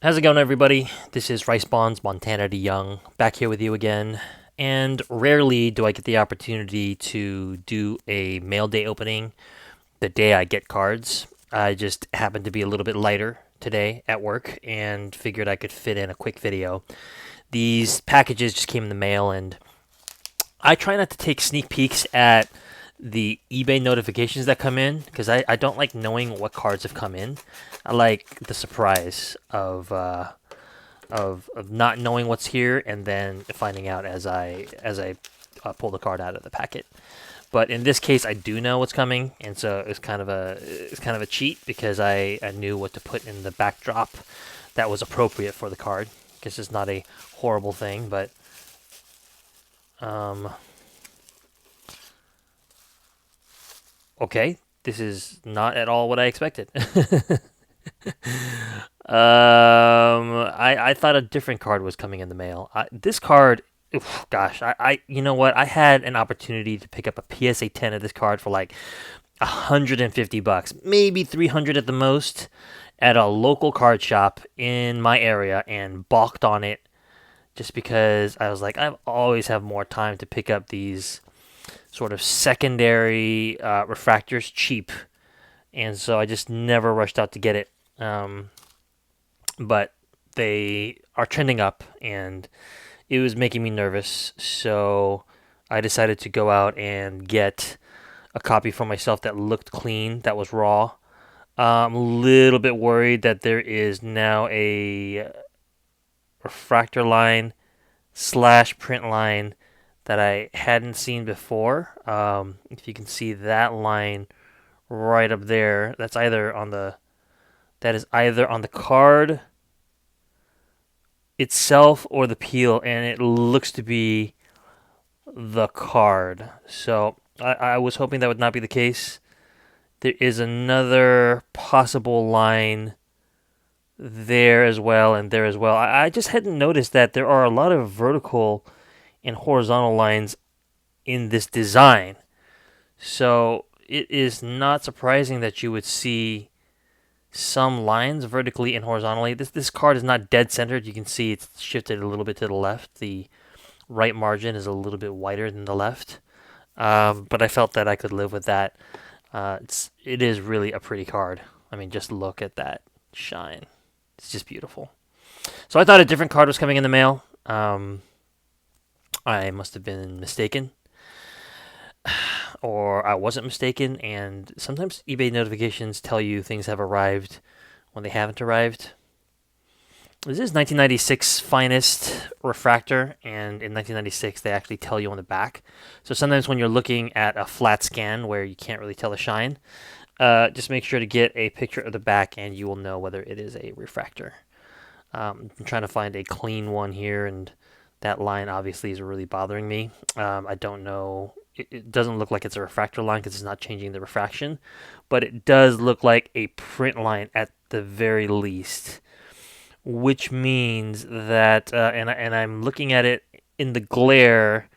How's it going, everybody? This is Rice Bonds, Montana DeYoung, back here with you again. And rarely do I get the opportunity to do a mail day opening the day I get cards. I just happened to be a little bit lighter today at work and figured I could fit in a quick video. These packages just came in the mail, and I try not to take sneak peeks at the eBay notifications that come in because I don't like knowing what cards have come in. I like the surprise of not knowing what's here and then finding out as I pull the card out of the packet. But in this case, I do know what's coming, and so it's kind of a cheat because I knew what to put in the backdrop that was appropriate for the card. I guess it's not a horrible thing, but um, okay, this is not at all what I expected. I thought a different card was coming in the mail. This card, oof, gosh, you know what? I had an opportunity to pick up a PSA 10 of this card for like $150, maybe 300 at the most, at a local card shop in my area, and balked on it just because I was like, I always have more time to pick up these sort of secondary refractors cheap, and so I just never rushed out to get it. But they are trending up, and it was making me nervous. So I decided to go out and get a copy for myself that looked clean, that was raw. I'm a little bit worried that there is now a refractor line slash print line that I hadn't seen before. If you can see that line right up there, that is either on the card itself or the peel, and it looks to be the card. So I was hoping that would not be the case. There is another possible line there as well, and there as well. I just hadn't noticed that there are a lot of vertical and horizontal lines in this design. So it is not surprising that you would see some lines vertically and horizontally. This card is not dead centered. You can see it's shifted a little bit to the left. The right margin is a little bit wider than the left. But I felt that I could live with that. It is really a pretty card. I mean, just look at that shine. It's just beautiful. So I thought a different card was coming in the mail. I must have been mistaken, or I wasn't mistaken. And sometimes eBay notifications tell you things have arrived when they haven't arrived. This is 1996 finest refractor, and in 1996 they actually tell you on the back. So sometimes when you're looking at a flat scan where you can't really tell the shine, just make sure to get a picture of the back, and you will know whether it is a refractor. I'm trying to find a clean one here, and that line obviously is really bothering me. I don't know. It doesn't look like it's a refractor line because it's not changing the refraction, but it does look like a print line at the very least, which means that, and I'm looking at it in the glare,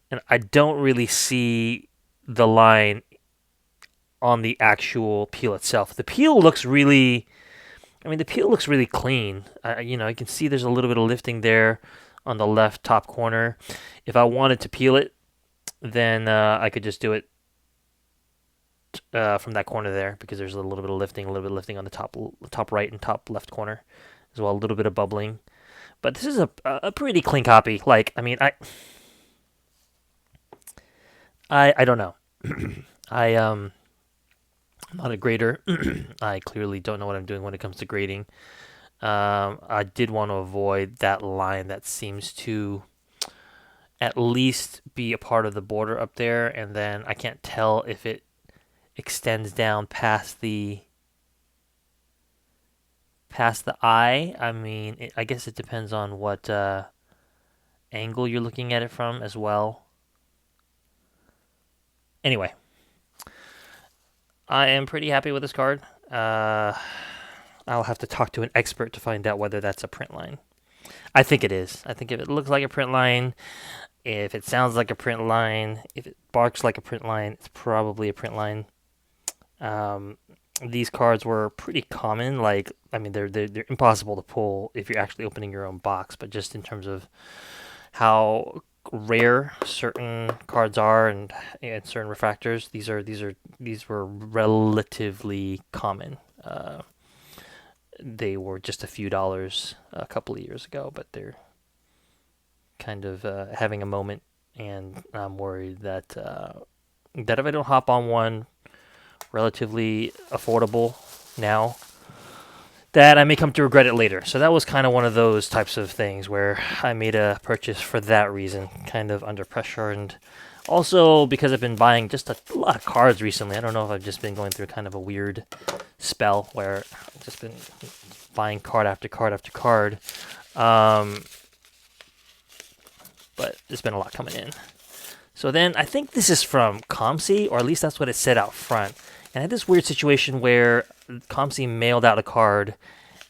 and I don't really see the line on the actual peel itself. The peel looks really, I mean, the peel looks really clean. You can see there's a little bit of lifting there on the left top corner. If I wanted to peel it, then I could just do it from that corner there because there's a little bit of lifting on the top right and top left corner as well, a little bit of bubbling. But this is a pretty clean copy. Like, I mean, I don't know. I'm not a grader. I clearly don't know what I'm doing when it comes to grading. I did want to avoid that line that seems to at least be a part of the border up there, and then I can't tell if it extends down past the eye. I mean, I guess it depends on what angle you're looking at it from as well. Anyway, I am pretty happy with this card. I'll have to talk to an expert to find out whether that's a print line. I think it is. I think if it looks like a print line, if it sounds like a print line, if it barks like a print line, it's probably a print line. Um, these cards were pretty common. Like, I mean, they're impossible to pull if you're actually opening your own box. But just in terms of how rare certain cards are and certain refractors, these were relatively common. They were just a few dollars a couple of years ago, but they're kind of having a moment, and I'm worried that that if I don't hop on one relatively affordable now, that I may come to regret it later. So that was kind of one of those types of things where I made a purchase for that reason, kind of under pressure, and also because I've been buying just a lot of cards recently. I don't know if I've just been going through kind of a weird spell where I've just been buying card after card after card. But there's been a lot coming in. So then I think this is from COMC, or at least that's what it said out front. And I had this weird situation where COMC mailed out a card,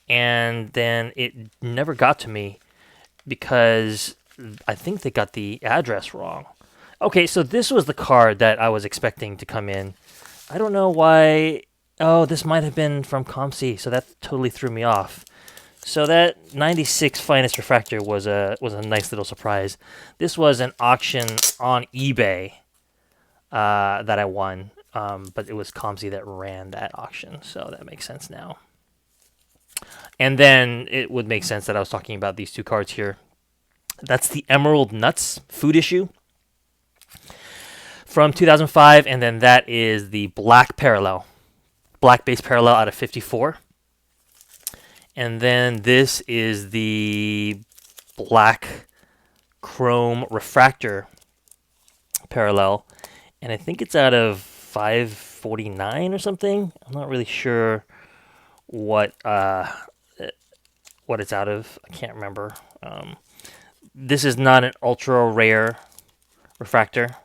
and then it never got to me because I think they got the address wrong. Okay, so this was the card that I was expecting to come in. I don't know why. Oh, this might have been from COMC, so that totally threw me off. So that 96 Finest Refractor was a nice little surprise. This was an auction on eBay that I won, but it was COMC that ran that auction, so that makes sense now. And then it would make sense that I was talking about these two cards here. That's the Emerald Nuts food issue from 2005, and then that is the Black Parallel, Black Base Parallel out of 54. And then this is the Black Chrome Refractor Parallel, and I think it's out of 549 or something. I'm not really sure what it's out of. I can't remember. This is not an ultra rare refractor.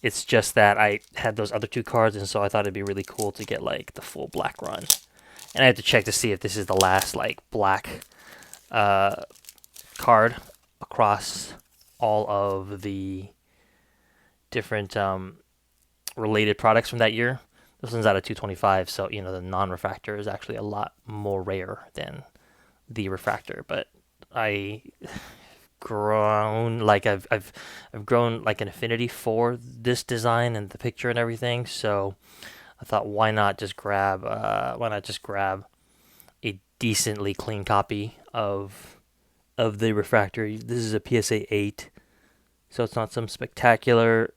It's just that I had those other two cards, and so I thought it'd be really cool to get like the full black run. And I had to check to see if this is the last like black card across all of the different related products from that year. This one's out of 225, so you know the non-refractor is actually a lot more rare than the refractor. But I've grown like I've grown like an affinity for this design and the picture and everything. So I thought, why not just grab a decently clean copy of the refractor. This is a PSA 8, so it's not some spectacular,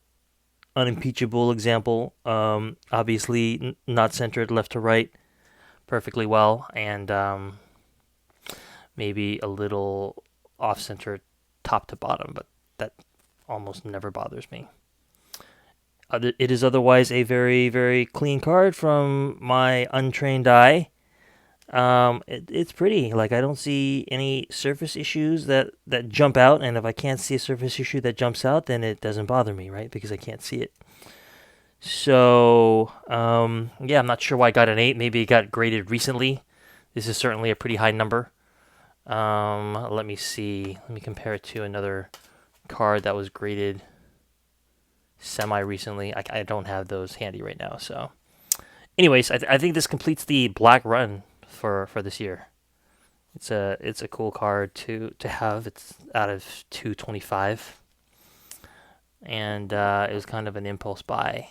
unimpeachable example. Obviously, not centered left to right perfectly well, and maybe a little off-center top to bottom, but that almost never bothers me. It is otherwise a very, very clean card from my untrained eye. It's pretty. Like, I don't see any surface issues that jump out, and if I can't see a surface issue that jumps out, then it doesn't bother me, right? Because I can't see it. So, yeah, I'm not sure why I got an 8. Maybe it got graded recently. This is certainly a pretty high number. Let me see. Let me compare it to another card that was graded semi-recently. I don't have those handy right now. So, anyways, I think this completes the black run for this year. It's a cool card to have. It's out of 225, and it was kind of an impulse buy.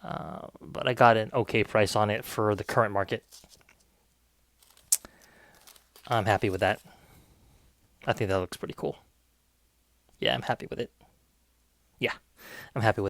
But I got an okay price on it for the current market. I'm happy with that. I think that looks pretty cool. Yeah, I'm happy with it. Yeah, I'm happy with it.